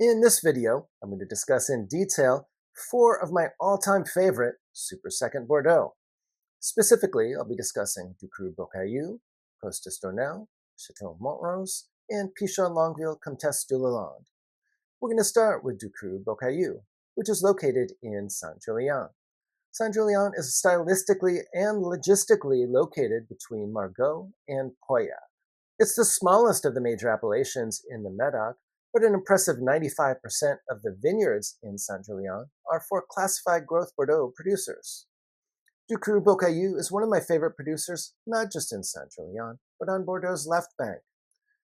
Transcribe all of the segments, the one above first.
In this video, I'm going to discuss in detail 4 of my all-time favorite Super Second Bordeaux. Specifically, I'll be discussing Ducru Beaucaillou, Costas d'Ornel, Chateau Montrose, and Pichon Longueville Comtesse de Lalande. We're going to start with Ducru Beaucaillou, which is located in Saint-Julien. Saint-Julien is stylistically and logistically located between Margaux and Pauillac. It's the smallest of the major appellations in the Medoc, but an impressive 95% of the vineyards in Saint-Julien are for classified growth Bordeaux producers. Ducru Beaucaillou is one of my favorite producers, not just in Saint-Julien, but on Bordeaux's left bank.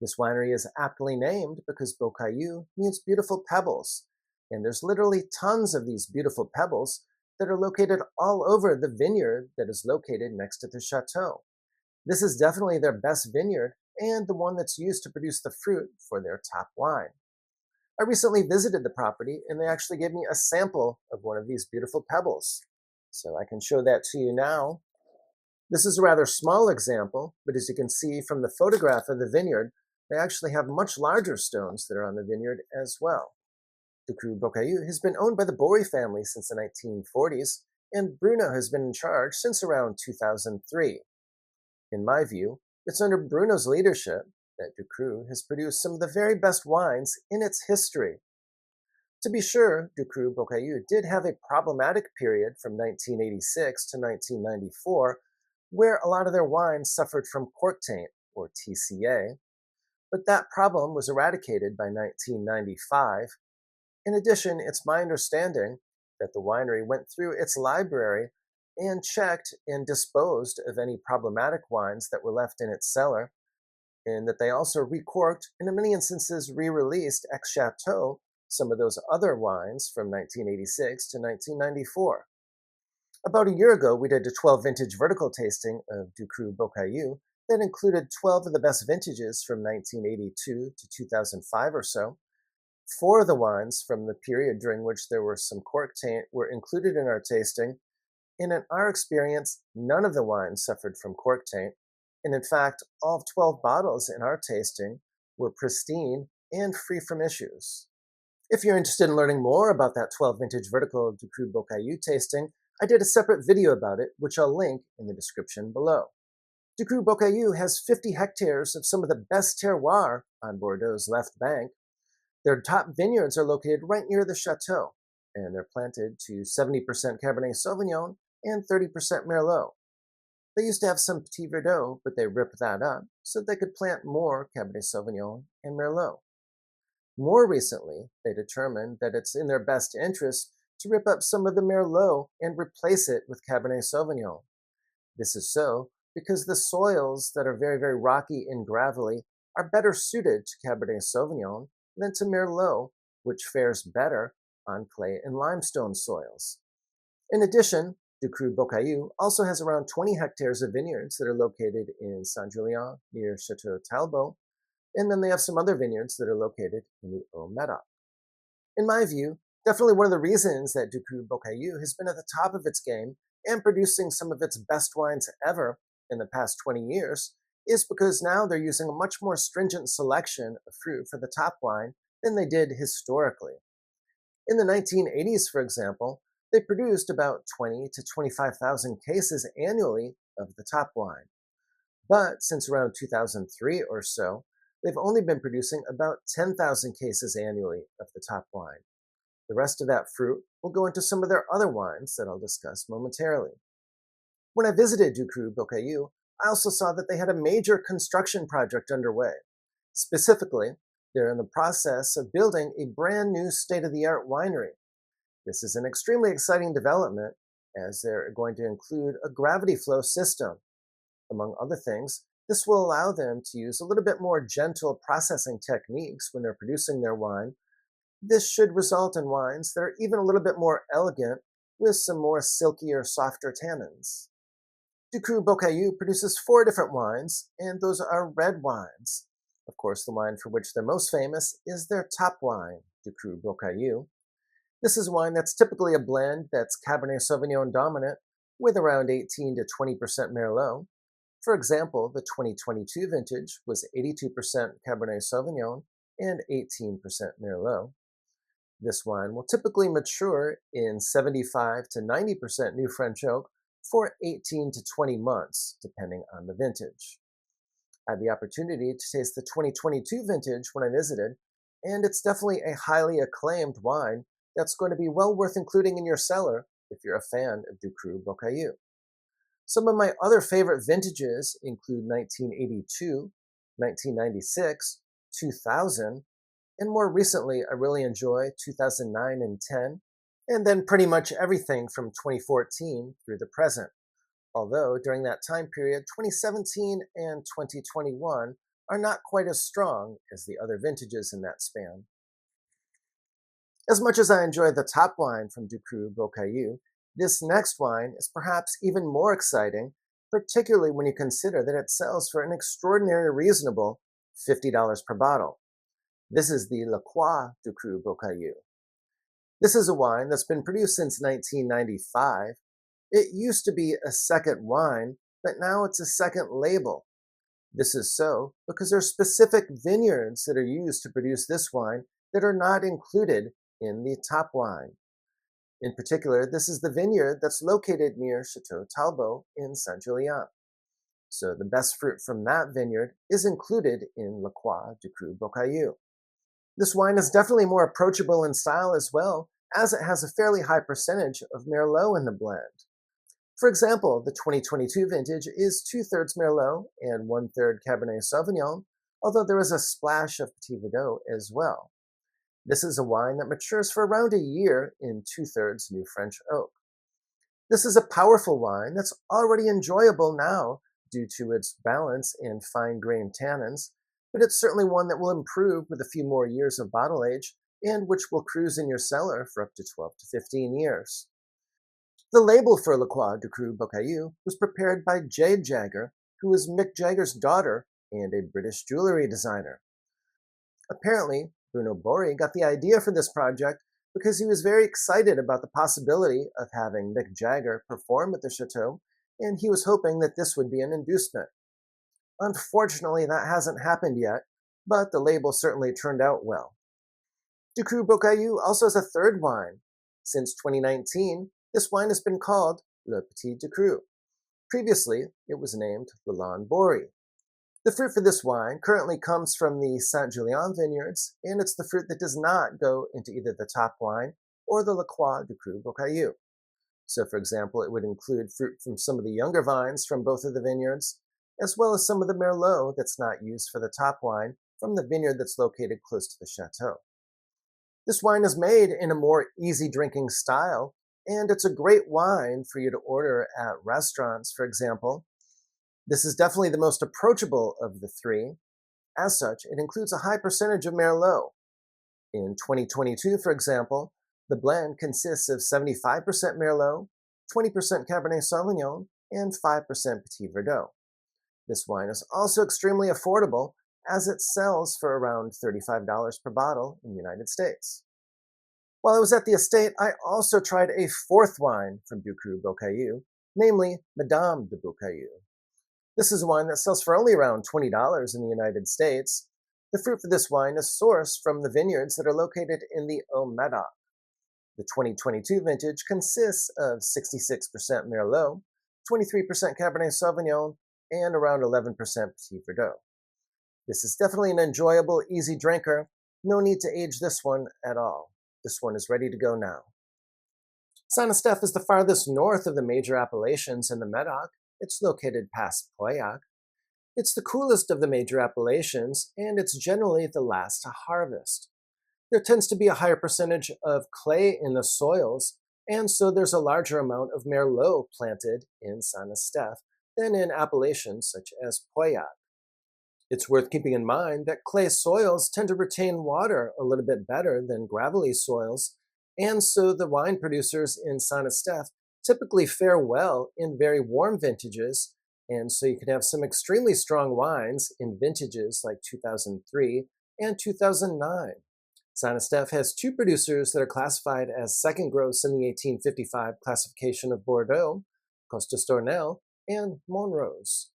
This winery is aptly named because Beaucaillou means beautiful pebbles, and there's literally tons of these beautiful pebbles that are located all over the vineyard that is located next to the chateau. This is definitely their best vineyard and the one that's used to produce the fruit for their top wine. I recently visited the property and they actually gave me a sample of one of these beautiful pebbles. So I can show that to you now. This is a rather small example, but as you can see from the photograph of the vineyard, they actually have much larger stones that are on the vineyard as well. Ducru Beaucaillou has been owned by the Bory family since the 1940s, and Bruno has been in charge since around 2003. In my view, it's under Bruno's leadership that Ducru has produced some of the very best wines in its history. To be sure, Ducru Beaucaillou did have a problematic period from 1986 to 1994, where a lot of their wines suffered from cork taint, or TCA, but that problem was eradicated by 1995. In addition, it's my understanding that the winery went through its library and checked and disposed of any problematic wines that were left in its cellar, and that they also recorked and in many instances re-released ex chateau some of those other wines from 1986 to 1994. About a year ago, we did a 12 vintage vertical tasting of Ducru Beaucaillou that included 12 of the best vintages from 1982 to 2005 or so. 4 of the wines from the period during which there were some cork taint were included in our tasting, and in our experience, none of the wines suffered from cork taint, and in fact, all 12 bottles in our tasting were pristine and free from issues. If you're interested in learning more about that 12 vintage vertical Ducru Beaucaillou tasting, I did a separate video about it, which I'll link in the description below. Ducru Beaucaillou has 50 hectares of some of the best terroir on Bordeaux's left bank. Their top vineyards are located right near the chateau, and they're planted to 70% Cabernet Sauvignon and 30% Merlot. They used to have some Petit Verdot, but they ripped that up so they could plant more Cabernet Sauvignon and Merlot. More recently, they determined that it's in their best interest to rip up some of the Merlot and replace it with Cabernet Sauvignon. This is so because the soils that are very, very rocky and gravelly are better suited to Cabernet Sauvignon than to Merlot, which fares better on clay and limestone soils. In addition, Ducru Beaucaillou also has around 20 hectares of vineyards that are located in Saint-Julien near Chateau Talbot, and then they have some other vineyards that are located in the Haut-Medoc. In my view, definitely one of the reasons that Ducru Beaucaillou has been at the top of its game and producing some of its best wines ever in the past 20 years is because now they're using a much more stringent selection of fruit for the top wine than they did historically. In the 1980s, for example, they produced about 20 to 25,000 cases annually of the top wine. But since around 2003 or so, they've only been producing about 10,000 cases annually of the top wine. The rest of that fruit will go into some of their other wines that I'll discuss momentarily. When I visited Ducru Beaucaillou, I also saw that they had a major construction project underway. Specifically, they're in the process of building a brand new state-of-the-art winery. This is an extremely exciting development as they're going to include a gravity flow system. Among other things, this will allow them to use a little bit more gentle processing techniques when they're producing their wine. This should result in wines that are even a little bit more elegant with some more silkier, softer tannins. Ducru Beaucaillou produces 4 different wines, and those are red wines. Of course, the wine for which they're most famous is their top wine, Ducru Beaucaillou. This is wine that's typically a blend that's Cabernet Sauvignon dominant with around 18 to 20% Merlot. For example, the 2022 vintage was 82% Cabernet Sauvignon and 18% Merlot. This wine will typically mature in 75 to 90% new French oak for 18 to 20 months, depending on the vintage. I had the opportunity to taste the 2022 vintage when I visited, and it's definitely a highly acclaimed wine that's going to be well worth including in your cellar if you're a fan of Ducru Beaucaillou. Some of my other favorite vintages include 1982, 1996, 2000, and more recently, I really enjoy 2009 and 10, and then pretty much everything from 2014 through the present. Although during that time period, 2017 and 2021 are not quite as strong as the other vintages in that span. As much as I enjoy the top wine from Ducru Beaucaillou, this next wine is perhaps even more exciting, particularly when you consider that it sells for an extraordinarily reasonable $50 per bottle. This is the La Croix Ducru Beaucaillou. This is a wine that's been produced since 1995. It used to be a second wine, but now it's a second label. This is so because there are specific vineyards that are used to produce this wine that are not included in the top wine. In particular, this is the vineyard that's located near Chateau Talbot in Saint-Julien. So the best fruit from that vineyard is included in La Croix Ducru Beaucaillou. This wine is definitely more approachable in style as well, as it has a fairly high percentage of Merlot in the blend. For example, the 2022 vintage is 2/3 Merlot and 1/3 Cabernet Sauvignon, although there is a splash of Petit Verdot as well. This is a wine that matures for around a year in 2/3 new French oak. This is a powerful wine that's already enjoyable now due to its balance and fine-grained tannins, but it's certainly one that will improve with a few more years of bottle age and which will cruise in your cellar for up to 12 to 15 years. The label for La Croix Ducru Beaucaillou was prepared by Jade Jagger, who is Mick Jagger's daughter and a British jewelry designer. Apparently, Bruno Bori got the idea for this project because he was very excited about the possibility of having Mick Jagger perform at the chateau, and he was hoping that this would be an inducement. Unfortunately, that hasn't happened yet, but the label certainly turned out well. Ducru Beaucaillou also has a third wine. Since 2019, this wine has been called Le Petit Ducru. Previously, it was named Lalande Bory. The fruit for this wine currently comes from the Saint-Julien vineyards, and it's the fruit that does not go into either the top wine or the La Croix Ducru Beaucaillou. So, for example, it would include fruit from some of the younger vines from both of the vineyards, as well as some of the Merlot that's not used for the top wine from the vineyard that's located close to the chateau. This wine is made in a more easy drinking style, and it's a great wine for you to order at restaurants, for example. This is definitely the most approachable of the three. As such, it includes a high percentage of Merlot. In 2022, for example, the blend consists of 75% Merlot, 20% Cabernet Sauvignon, and 5% Petit Verdot. This wine is also extremely affordable, as it sells for around $35 per bottle in the United States. While I was at the estate, I also tried a fourth wine from Ducru Beaucaillou, namely Madame de Beaucaillou. This is a wine that sells for only around $20 in the United States. The fruit for this wine is sourced from the vineyards that are located in the Haut-Médoc. The 2022 vintage consists of 66% Merlot, 23% Cabernet Sauvignon, and around 11% Petit Verdot. This is definitely an enjoyable, easy drinker. No need to age this one at all. This one is ready to go now. Saint-Estèphe is the farthest north of the major appellations in the Médoc. It's located past Pauillac. It's the coolest of the major appellations, and it's generally the last to harvest. There tends to be a higher percentage of clay in the soils, and so there's a larger amount of Merlot planted in Saint-Estèphe than in appellations such as Pauillac. It's worth keeping in mind that clay soils tend to retain water a little bit better than gravelly soils, and so the wine producers in Saint-Estèphe typically fare well in very warm vintages, and so you can have some extremely strong wines in vintages like 2003 and 2009. Saint-Estèphe has two producers that are classified as second gross in the 1855 classification of Bordeaux, Costas-Dornel and Montrose.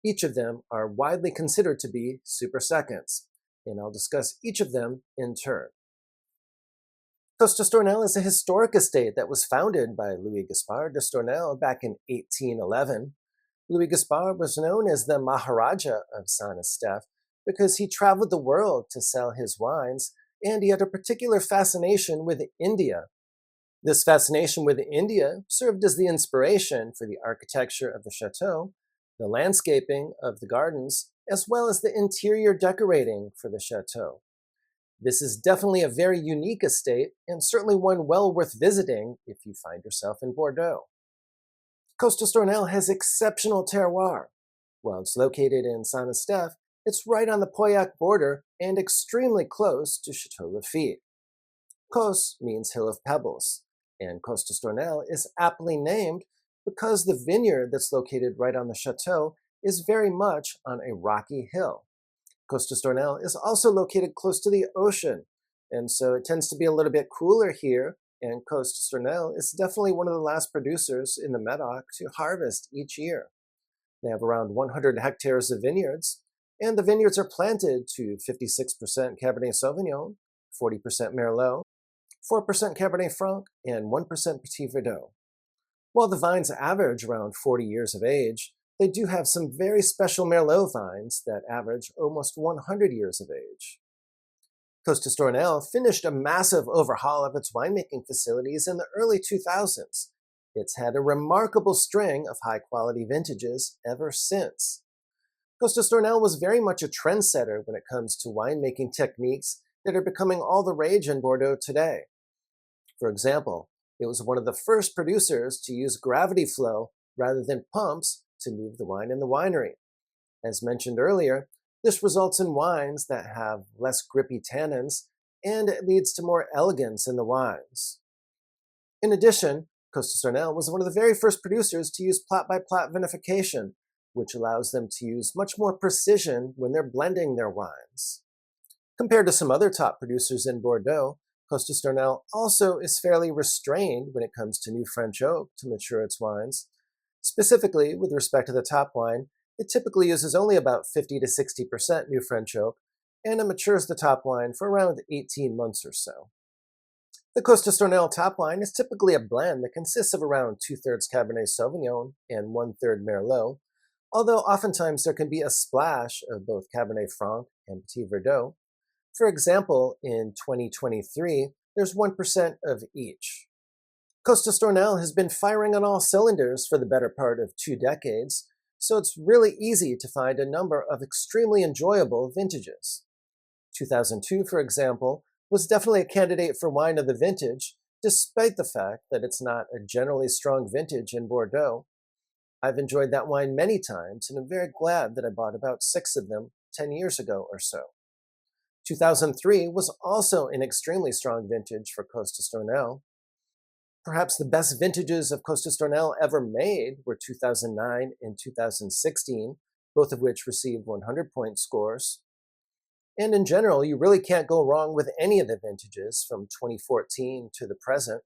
Each of them are widely considered to be super seconds, and I'll discuss each of them in turn. Costa-Stornel is a historic estate that was founded by Louis Gaspard de Stornel back in 1811. Louis Gaspard was known as the Maharaja of Saint-Estèphe because he traveled the world to sell his wines, and he had a particular fascination with India. This fascination with India served as the inspiration for the architecture of the chateau, the landscaping of the gardens, as well as the interior decorating for the chateau. This is definitely a very unique estate and certainly one well worth visiting if you find yourself in Bordeaux. Costa-Stornel has exceptional terroir. While it's located in Saint-Estèphe, it's right on the Pauillac border and extremely close to Chateau Lafite. Cos means hill of pebbles, and Costa-Stornel is aptly named because the vineyard that's located right on the chateau is very much on a rocky hill. Costa-Stornel is also located close to the ocean, and so it tends to be a little bit cooler here, and Costa-Stornel is definitely one of the last producers in the Medoc to harvest each year. They have around 100 hectares of vineyards, and the vineyards are planted to 56% Cabernet Sauvignon, 40% Merlot, 4% Cabernet Franc, and 1% Petit Verdot. While the vines average around 40 years of age, they do have some very special Merlot vines that average almost 100 years of age. Costa-Stornel finished a massive overhaul of its winemaking facilities in the early 2000s. It's had a remarkable string of high-quality vintages ever since. Costa-Stornel was very much a trendsetter when it comes to winemaking techniques that are becoming all the rage in Bordeaux today. For example, it was one of the first producers to use gravity flow rather than pumps to move the wine in the winery. As mentioned earlier, this results in wines that have less grippy tannins, and it leads to more elegance in the wines. In addition, Costa-Stornel was one of the very first producers to use plot-by-plot vinification, which allows them to use much more precision when they're blending their wines. Compared to some other top producers in Bordeaux, Costa-Stornel also is fairly restrained when it comes to new French oak to mature its wines. Specifically, with respect to the top wine, it typically uses only about 50 to 60% new French oak, and it matures the top wine for around 18 months or so. The Costa-Stornel top wine is typically a blend that consists of around 2/3 Cabernet Sauvignon and 1/3 Merlot, although oftentimes there can be a splash of both Cabernet Franc and Petit Verdot. For example, in 2023, there's 1% of each. Costa-Stornel has been firing on all cylinders for the better part of 2 decades, so it's really easy to find a number of extremely enjoyable vintages. 2002, for example, was definitely a candidate for wine of the vintage, despite the fact that it's not a generally strong vintage in Bordeaux. I've enjoyed that wine many times, and I'm very glad that I bought about 6 of them 10 years ago or so. 2003 was also an extremely strong vintage for Costa-Stornel. Perhaps the best vintages of Costa-Stornel ever made were 2009 and 2016, both of which received 100-point scores. And in general, you really can't go wrong with any of the vintages from 2014 to the present.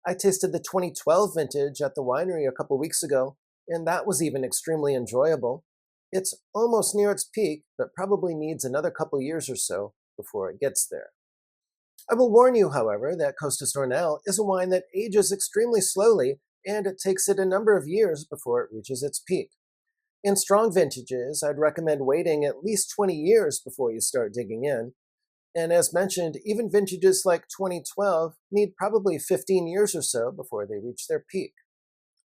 I tasted the 2012 vintage at the winery a couple weeks ago, and that was even extremely enjoyable. It's almost near its peak, but probably needs another couple years or so before it gets there. I will warn you, however, that Costa-Stornel is a wine that ages extremely slowly, and it takes it a number of years before it reaches its peak. In strong vintages, I'd recommend waiting at least 20 years before you start digging in. And as mentioned, even vintages like 2012 need probably 15 years or so before they reach their peak.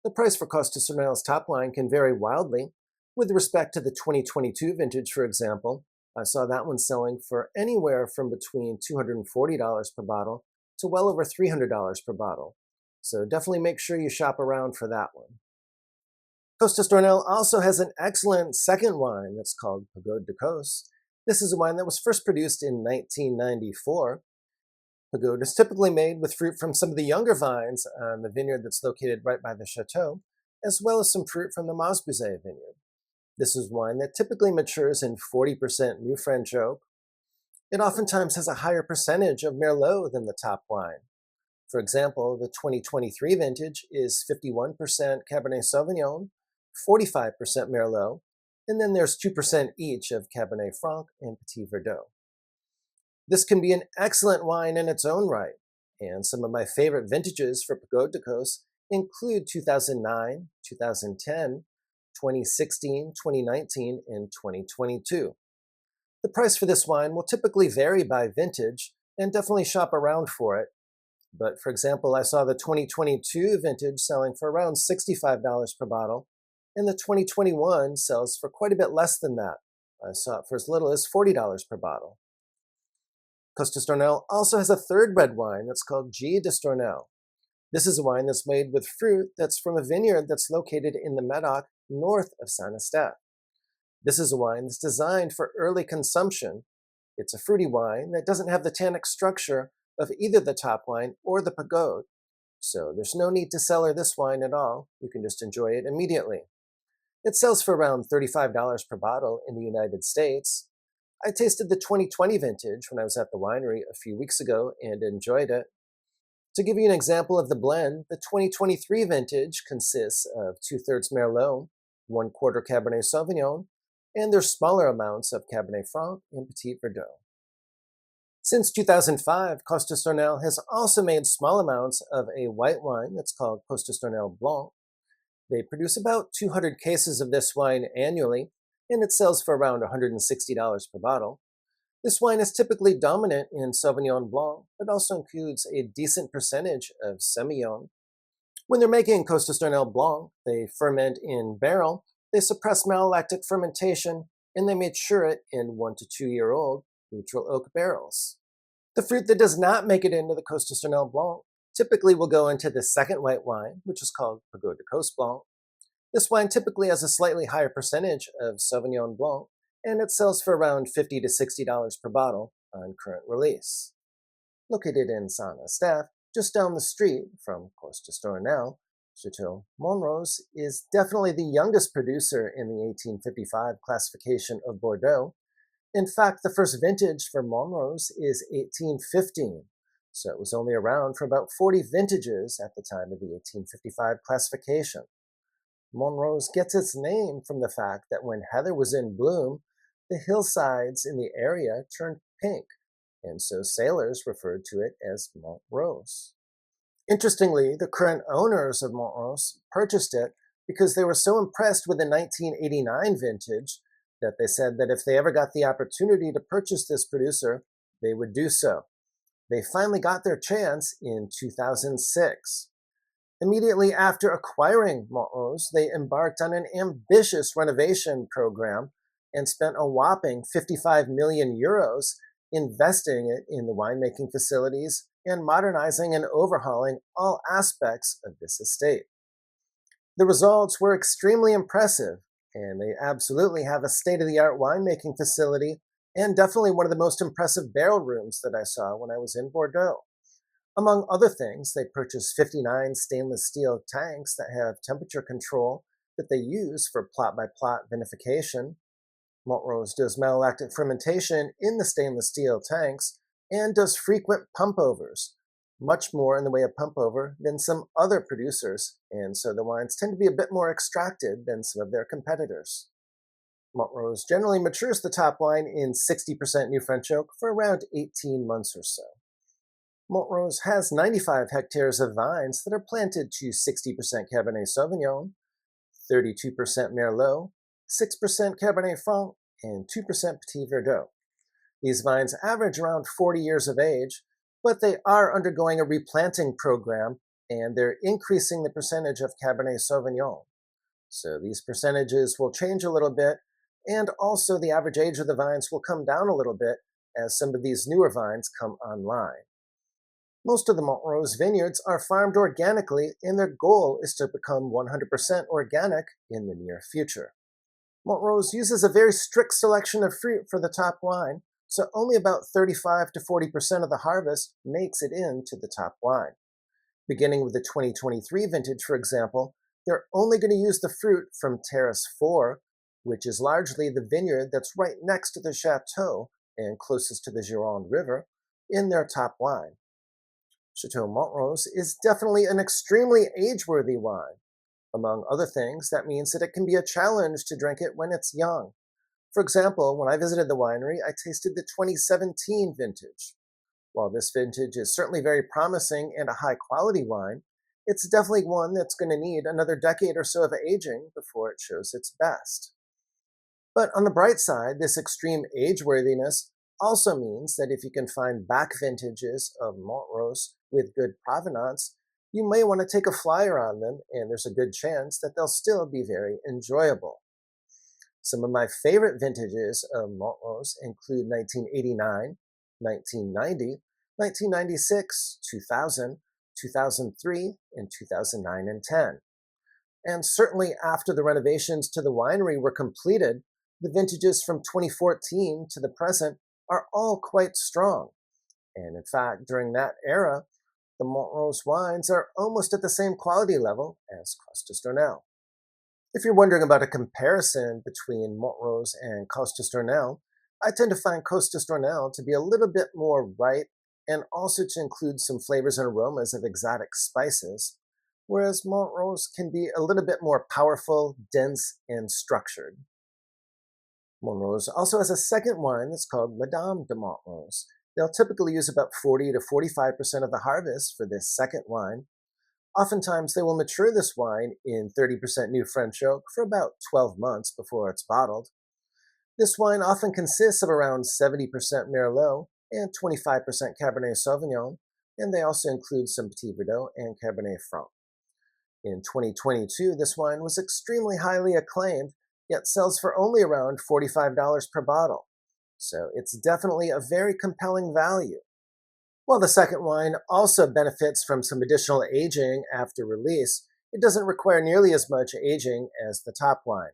The price for Costa-Stornel's top line can vary wildly. With respect to the 2022 vintage, for example, I saw that one selling for anywhere from between $240 per bottle to well over $300 per bottle. So definitely make sure you shop around for that one. Costa-Stornel also has an excellent second wine that's called Pagode de Cos. This is a wine that was first produced in 1994. Pagode is typically made with fruit from some of the younger vines on the vineyard that's located right by the chateau, as well as some fruit from the Masbuzet vineyard. This is wine that typically matures in 40% new French oak. It oftentimes has a higher percentage of Merlot than the top wine. For example, the 2023 vintage is 51% Cabernet Sauvignon, 45% Merlot, and then there's 2% each of Cabernet Franc and Petit Verdot. This can be an excellent wine in its own right, And some of my favorite vintages for Pagode de Cos include 2009, 2010, 2016, 2019, and 2022. The price for this wine will typically vary by vintage, and definitely shop around for it. But for example, I saw the 2022 vintage selling for around $65 per bottle, and the 2021 sells for quite a bit less than that. I saw it for as little as $40 per bottle. Costas d'Ornel also has a third red wine that's called G d'Estornel. This is a wine that's made with fruit that's from a vineyard that's located in the Medoc north of Saint-Estèphe. This is a wine that's designed for early consumption. It's a fruity wine that doesn't have the tannic structure of either the top wine or the Pagode, so there's no need to cellar this wine at all. You can just enjoy it immediately. It sells for around $35 per bottle in the United States. I tasted the 2020 vintage when I was at the winery a few weeks ago and enjoyed it. To give you an example of the blend, the 2023 vintage consists of 2/3 Merlot, 1/4 Cabernet Sauvignon, and there's smaller amounts of Cabernet Franc and Petit Verdot. Since 2005, Costas d'Ornel has also made small amounts of a white wine that's called Costas d'Ornel Blanc. They produce about 200 cases of this wine annually, and it sells for around $160 per bottle. This wine is typically dominant in Sauvignon Blanc, but also includes a decent percentage of Semillon. When they're making Costas d'Ornel Blanc, they ferment in barrel, they suppress malolactic fermentation, and they mature it in 1 to 2 year old neutral oak barrels. The fruit that does not make it into the Costas d'Ornel Blanc typically will go into the second white wine, which is called Pagode de Cos Blanc. This wine typically has a slightly higher percentage of Sauvignon Blanc, and it sells for around $50 to $60 per bottle on current release. Located in Saint-Estèphe, just down the street from Costas d'Ornel, Chateau Montrose is definitely the youngest producer in the 1855 classification of Bordeaux. In fact, the first vintage for Montrose is 1815, so it was only around for about 40 vintages at the time of the 1855 classification. Montrose gets its name from the fact that when heather was in bloom, the hillsides in the area turned pink, and so sailors referred to it as Montrose. Interestingly, the current owners of Montrose purchased it because they were so impressed with the 1989 vintage that they said that if they ever got the opportunity to purchase this producer, they would do so. They finally got their chance in 2006. Immediately after acquiring Montrose, they embarked on an ambitious renovation program and spent a whopping 55 million euros investing it in the winemaking facilities and modernizing and overhauling all aspects of this estate. The results were extremely impressive, and they absolutely have a state-of-the-art winemaking facility and definitely one of the most impressive barrel rooms that I saw when I was in Bordeaux. Among other things, they purchased 59 stainless steel tanks that have temperature control that they use for plot-by-plot vinification. Montrose does malolactic fermentation in the stainless steel tanks and does frequent pump-overs, much more in the way of pump-over than some other producers, and so the wines tend to be a bit more extracted than some of their competitors. Montrose generally matures the top wine in 60% new French oak for around 18 months or so. Montrose has 95 hectares of vines that are planted to 60% Cabernet Sauvignon, 32% Merlot, 6% Cabernet Franc, and 2% Petit Verdot. These vines average around 40 years of age, but they are undergoing a replanting program, and they're increasing the percentage of Cabernet Sauvignon. So these percentages will change a little bit, and also the average age of the vines will come down a little bit as some of these newer vines come online. Most of the Montrose vineyards are farmed organically, and their goal is to become 100% organic in the near future. Montrose uses a very strict selection of fruit for the top wine, so only about 35 to 40% of the harvest makes it into the top wine. Beginning with the 2023 vintage, for example, they're only going to use the fruit from Terrace 4, which is largely the vineyard that's right next to the chateau and closest to the Gironde River, in their top wine. Chateau Montrose is definitely an extremely age-worthy wine. Among other things, that means that it can be a challenge to drink it when it's young. For example, when I visited the winery, I tasted the 2017 vintage. While this vintage is certainly very promising and a high quality wine, it's definitely one that's going to need another decade or so of aging before it shows its best. But on the bright side, this extreme age-worthiness also means that if you can find back vintages of Montrose with good provenance, you may want to take a flyer on them, and there's a good chance that they'll still be very enjoyable. Some of my favorite vintages of Montrose include 1989, 1990, 1996, 2000, 2003, and 2009 and 10. And certainly after the renovations to the winery were completed, the vintages from 2014 to the present are all quite strong. And in fact, during that era, the Montrose wines are almost at the same quality level as Costas d'Ornel. If you're wondering about a comparison between Montrose and Costas d'Ornel, I tend to find Costas d'Ornel to be a little bit more ripe and also to include some flavors and aromas of exotic spices, whereas Montrose can be a little bit more powerful, dense, and structured. Montrose also has a second wine that's called Madame de Montrose. They'll typically use about 40 to 45% of the harvest for this second wine. Oftentimes, they will mature this wine in 30% new French oak for about 12 months before it's bottled. This wine often consists of around 70% Merlot and 25% Cabernet Sauvignon, and they also include some Petit Verdot and Cabernet Franc. In 2022, this wine was extremely highly acclaimed, yet sells for only around $45 per bottle. So it's definitely a very compelling value. While the second wine also benefits from some additional aging after release, it doesn't require nearly as much aging as the top wine.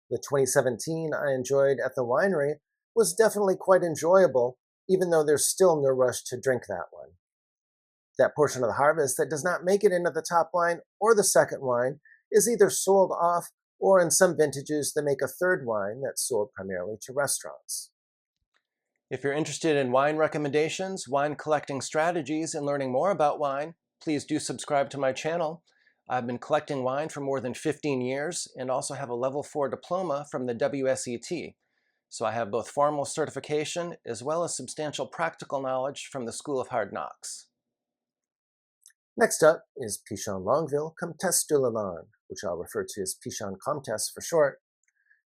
The 2017 I enjoyed at the winery was definitely quite enjoyable, even though there's still no rush to drink that one. That portion of the harvest that does not make it into the top wine or the second wine is either sold off, or in some vintages they make a third wine that's sold primarily to restaurants. If you're interested in wine recommendations, wine collecting strategies, and learning more about wine, please do subscribe to my channel. I've been collecting wine for more than 15 years and also have a level 4 diploma from the WSET. So I have both formal certification as well as substantial practical knowledge from the School of Hard Knocks. Next up is Pichon Longueville Comtesse de Lalande, which I'll refer to as Pichon Comtesse for short.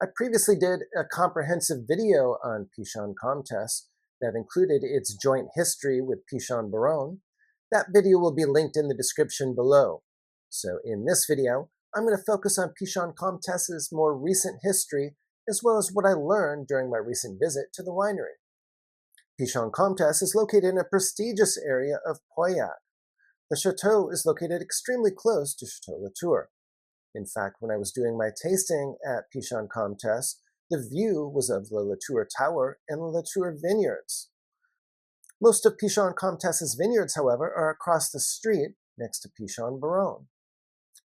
I previously did a comprehensive video on Pichon Comtesse that included its joint history with Pichon Baronne. That video will be linked in the description below. So in this video, I'm going to focus on Pichon Comtesse's more recent history, as well as what I learned during my recent visit to the winery. Pichon Comtesse is located in a prestigious area of Pauillac. The chateau is located extremely close to Chateau Latour. In fact, when I was doing my tasting at Pichon Comtesse, the view was of the Latour Tower and the Latour Vineyards. Most of Pichon Comtesse's vineyards, however, are across the street next to Pichon Baronne.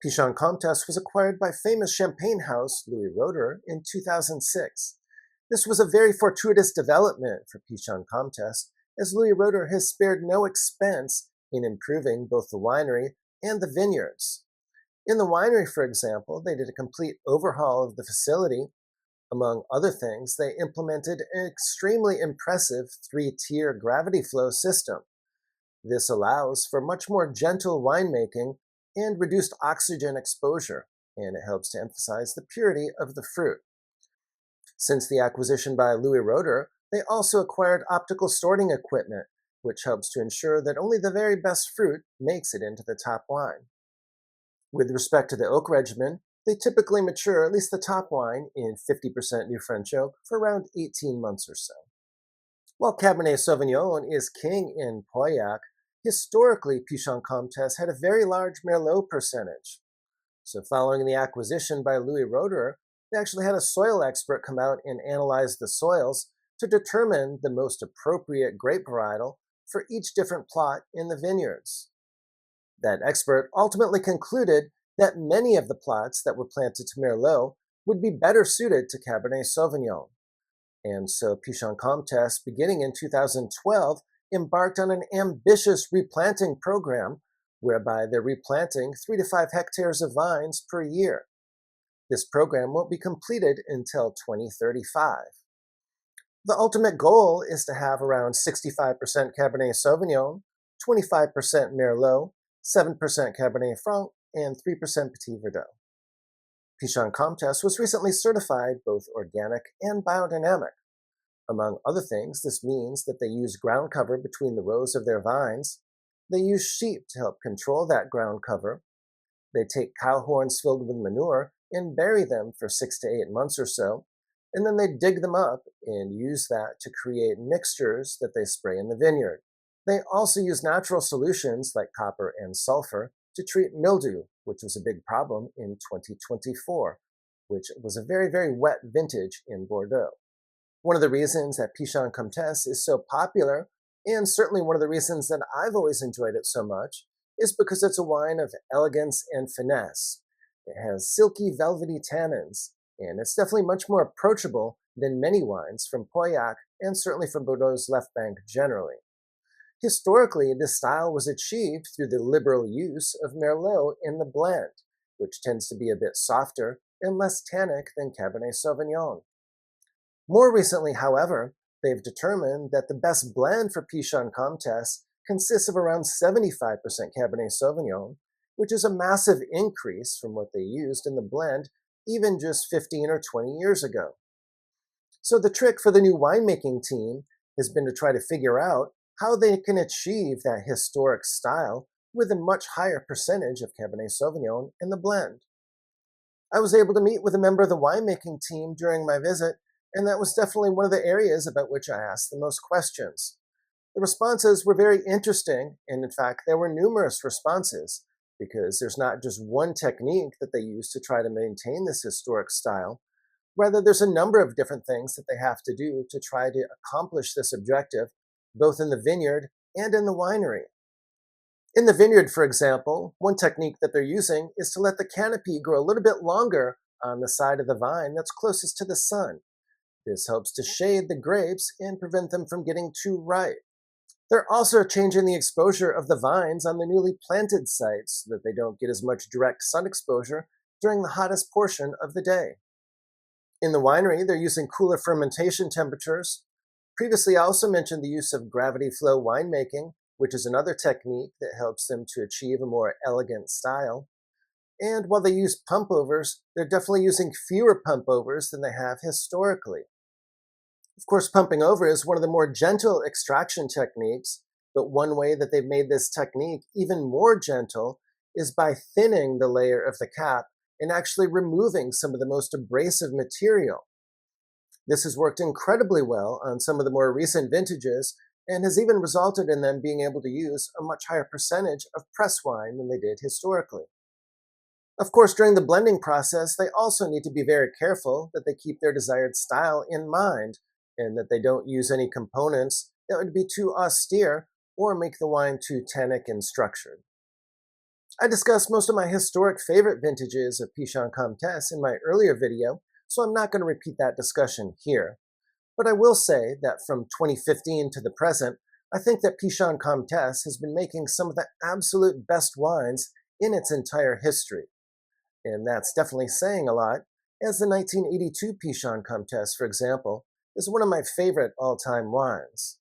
Pichon Comtesse was acquired by famous champagne house Louis Roederer in 2006. This was a very fortuitous development for Pichon Comtesse, as Louis Roederer has spared no expense in improving both the winery and the vineyards. In the winery, for example, they did a complete overhaul of the facility. Among other things, they implemented an extremely impressive 3-tier gravity flow system. This allows for much more gentle winemaking and reduced oxygen exposure, and it helps to emphasize the purity of the fruit. Since the acquisition by Louis Roederer, they also acquired optical sorting equipment, which helps to ensure that only the very best fruit makes it into the top wine. With respect to the oak regimen, they typically mature at least the top wine in 50% new French oak for around 18 months or so. While Cabernet Sauvignon is king in Pauillac, historically Pichon Comtesse had a very large Merlot percentage. So following the acquisition by Louis Roederer, they actually had a soil expert come out and analyze the soils to determine the most appropriate grape varietal for each different plot in the vineyards. That expert ultimately concluded that many of the plots that were planted to Merlot would be better suited to Cabernet Sauvignon. And so Pichon Comtesse, beginning in 2012, embarked on an ambitious replanting program whereby they're replanting 3 to 5 hectares of vines per year. This program won't be completed until 2035. The ultimate goal is to have around 65% Cabernet Sauvignon, 25% Merlot, 7% Cabernet Franc, and 3% Petit Verdot. Pichon Comtesse was recently certified both organic and biodynamic. Among other things, this means that they use ground cover between the rows of their vines. They use sheep to help control that ground cover. They take cow horns filled with manure and bury them for 6 to 8 months or so, and then they dig them up and use that to create mixtures that they spray in the vineyard. They also use natural solutions like copper and sulfur to treat mildew, which was a big problem in 2024, which was a very, very wet vintage in Bordeaux. One of the reasons that Pichon Comtesse is so popular, and certainly one of the reasons that I've always enjoyed it so much, is because it's a wine of elegance and finesse. It has silky, velvety tannins, and it's definitely much more approachable than many wines from Pauillac and certainly from Bordeaux's left bank generally. Historically, this style was achieved through the liberal use of Merlot in the blend, which tends to be a bit softer and less tannic than Cabernet Sauvignon. More recently, however, they've determined that the best blend for Pichon Comtesse consists of around 75% Cabernet Sauvignon, which is a massive increase from what they used in the blend even just 15 or 20 years ago. So the trick for the new winemaking team has been to try to figure out how they can achieve that historic style with a much higher percentage of Cabernet Sauvignon in the blend. I was able to meet with a member of the winemaking team during my visit, and that was definitely one of the areas about which I asked the most questions. The responses were very interesting, and in fact, there were numerous responses, because there's not just one technique that they use to try to maintain this historic style. Rather, there's a number of different things that they have to do to try to accomplish this objective, both in the vineyard and in the winery. In the vineyard, for example, one technique that they're using is to let the canopy grow a little bit longer on the side of the vine that's closest to the sun. This helps to shade the grapes and prevent them from getting too ripe. They're also changing the exposure of the vines on the newly planted sites so that they don't get as much direct sun exposure during the hottest portion of the day. In the winery, they're using cooler fermentation temperatures. Previously, I also mentioned the use of gravity flow winemaking, which is another technique that helps them to achieve a more elegant style. And while they use pump overs, they're definitely using fewer pump overs than they have historically. Of course, pumping over is one of the more gentle extraction techniques, but one way that they've made this technique even more gentle is by thinning the layer of the cap and actually removing some of the most abrasive material. This has worked incredibly well on some of the more recent vintages and has even resulted in them being able to use a much higher percentage of press wine than they did historically. Of course, during the blending process, they also need to be very careful that they keep their desired style in mind and that they don't use any components that would be too austere or make the wine too tannic and structured. I discussed most of my historic favorite vintages of Pichon Comtesse in my earlier video, so I'm not going to repeat that discussion here. But I will say that from 2015 to the present, I think that Pichon Comtesse has been making some of the absolute best wines in its entire history. And that's definitely saying a lot, as the 1982 Pichon Comtesse, for example, is one of my favorite all-time wines.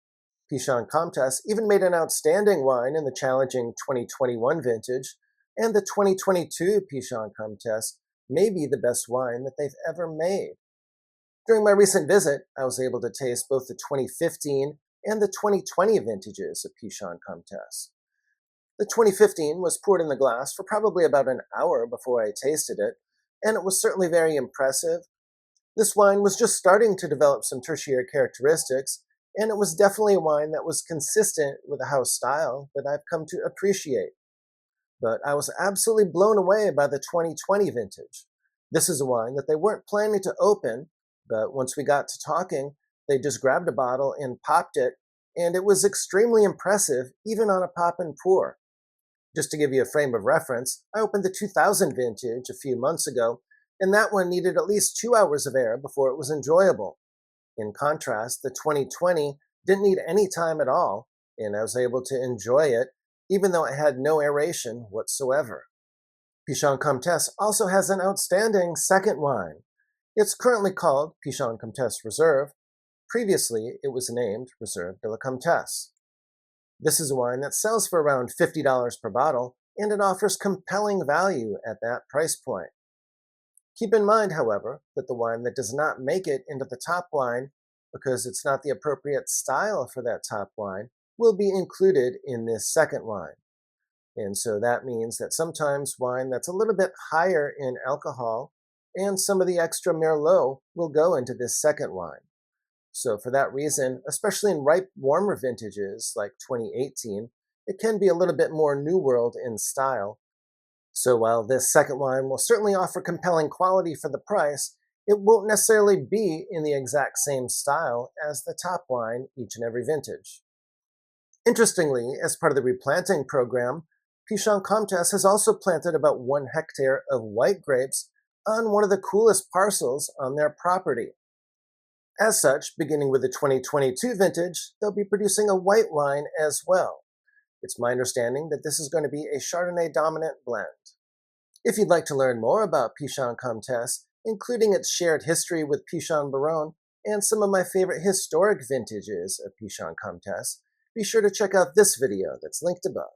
Pichon Comtesse even made an outstanding wine in the challenging 2021 vintage, and the 2022 Pichon Comtesse may be the best wine that they've ever made. During my recent visit, I was able to taste both the 2015 and the 2020 vintages of Pichon Comtesse. The 2015 was poured in the glass for probably about an hour before I tasted it, and it was certainly very impressive. This wine was just starting to develop some tertiary characteristics, and it was definitely a wine that was consistent with the house style that I've come to appreciate. But I was absolutely blown away by the 2020 vintage. This is a wine that they weren't planning to open, but once we got to talking, they just grabbed a bottle and popped it, and it was extremely impressive, even on a pop and pour. Just to give you a frame of reference, I opened the 2000 vintage a few months ago, and that one needed at least 2 hours of air before it was enjoyable. In contrast, the 2020 didn't need any time at all, and I was able to enjoy it, even though it had no aeration whatsoever. Pichon Comtesse also has an outstanding second wine. It's currently called Pichon Comtesse Reserve, Previously, it was named Reserve de la Comtesse. This is a wine that sells for around $50 per bottle, and it offers compelling value at that price point. Keep in mind, however, that the wine that does not make it into the top wine, because it's not the appropriate style for that top wine, will be included in this second wine. And so that means that sometimes wine that's a little bit higher in alcohol and some of the extra Merlot will go into this second wine. So for that reason, especially in ripe, warmer vintages like 2018, it can be a little bit more New World in style. So while this second wine will certainly offer compelling quality for the price, it won't necessarily be in the exact same style as the top wine each and every vintage. Interestingly, as part of the replanting program, Pichon Comtesse has also planted about 1 hectare of white grapes on one of the coolest parcels on their property. As such, beginning with the 2022 vintage, they'll be producing a white wine as well. It's my understanding that this is going to be a Chardonnay-dominant blend. If you'd like to learn more about Pichon Comtesse, including its shared history with Pichon Baronne and some of my favorite historic vintages of Pichon Comtesse, be sure to check out this video that's linked above.